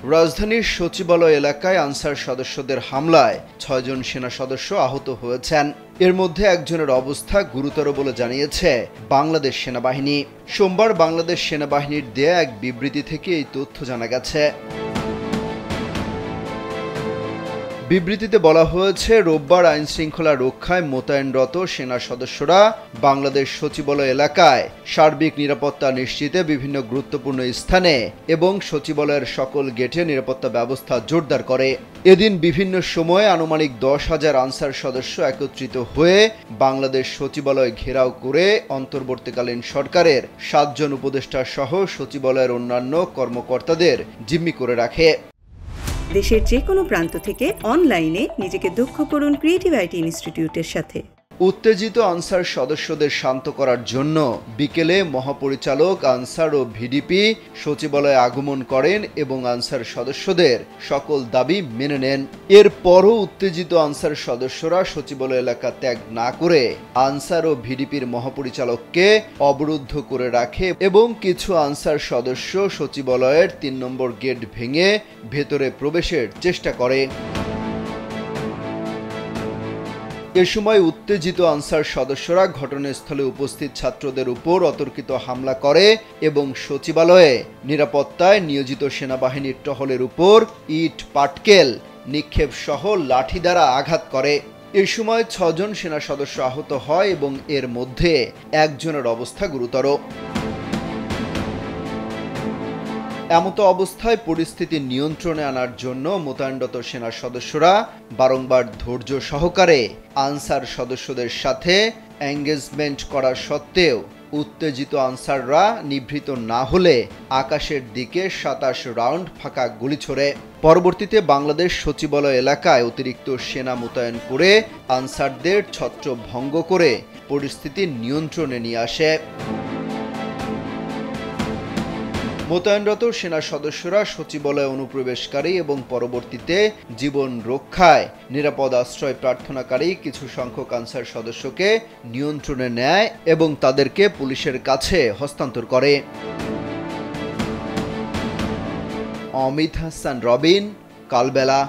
রাজধানীর সচিবালয় এলাকায় আনসার সদস্যদের হামলায় ৬ জন সেনা সদস্য আহত হয়েছেন। এর মধ্যে একজনের অবস্থা গুরুতর বলে জানিয়েছে বাংলাদেশ সেনাবাহিনী। সোমবার বাংলাদেশ সেনাবাহিনীর দেয়া এক বিবৃতি থেকে এই তথ্য জানা গেছে। বিবৃতিতে বলা হয়েছে, রোববার আইনশৃঙ্খলা রক্ষায় মোতায়েনরত সেনা সদস্যরা বাংলাদেশ সচিবালয় এলাকায় সার্বিক নিরাপত্তা নিশ্চিতে বিভিন্ন গুরুত্বপূর্ণ স্থানে এবং সচিবালয়ের সকল গেটে নিরাপত্তা ব্যবস্থা জোরদার করে। এদিন বিভিন্ন সময়ে আনুমানিক ১০,০০০ আনসার সদস্য একত্রিত হয়ে বাংলাদেশ সচিবালয় ঘেরাও করে অন্তর্বর্তীকালীন সরকারের ৭ জন উপদেষ্টা সহ সচিবালয়ের অন্যান্য কর্মকর্তাদের জিম্মি করে রাখে। দেশের যে কোনো প্রান্ত থেকে অনলাইনে নিজেকে দক্ষ করুন ক্রিয়েটিভ আইটি ইনস্টিটিউটের সাথে। উত্তেজিত আনসার সদস্যদের শান্ত করার জন্য বিকেলে মহাপরিচালক আনসার ও ভিডিপি সচিবালয়ে আগমন করেন এবং আনসার সদস্যদের সকল দাবি মেনে নেন। এরপরও উত্তেজিত আনসার সদস্যরা সচিবালয় এলাকা ত্যাগ না করে আনসার ও ভিডিপির মহাপরিচালককে অবরুদ্ধ করে রাখে এবং কিছু আনসার সদস্য সচিবালয়ের ৩ নম্বর গেট ভেঙে ভেতরে প্রবেশের চেষ্টা করে। এ সময় উত্তেজিত আনসার সদস্যরা ঘটনাস্থলে উপস্থিত ছাত্রদের উপর অতর্কিত হামলা করে এবং সচিবালয়ে নিরাপত্তায় নিয়োজিত সেনাবাহিনীর টহলের উপর ইট পাটকেল নিক্ষেপ সহ লাঠি দ্বারা আঘাত করে। এ সময় ৬ জন সেনা সদস্য আহত হয় এবং এর মধ্যে একজনের অবস্থা গুরুতর। এমতো অবস্থায় পরিস্থিতি নিয়ন্ত্রণে আনার জন্য মোতায়েনরত সেনা সদস্যরা বারংবার ধৈর্য সহকারে আনসার সদস্যদের সাথে এঙ্গেজমেন্ট করা সত্ত্বেও উত্তেজিত আনসাররা নিভৃত না হলে আকাশের দিকে ২৭ রাউন্ড ফাঁকা গুলি ছোড়ে। পরবর্তীতে বাংলাদেশ সচিবালয় এলাকায় অতিরিক্ত সেনা মোতায়েন করে আনসারদের ছত্রভঙ্গ করে পরিস্থিতি নিয়ন্ত্রণে নিয়ে আসে। মোতায়েনরত সেনা সদস্যরা সচিবালয়ে অনুপ্রবেশকারী এবং পরবর্তীতে জীবন রক্ষায় নিরাপদ আশ্রয় প্রার্থনাকারী কিছু সংখ্যক আনসার সদস্যকে নিয়ন্ত্রণে নেয় এবং তাদেরকে পুলিশের কাছে হস্তান্তর করে। অমিত হাসান রবিন, কালবেলা।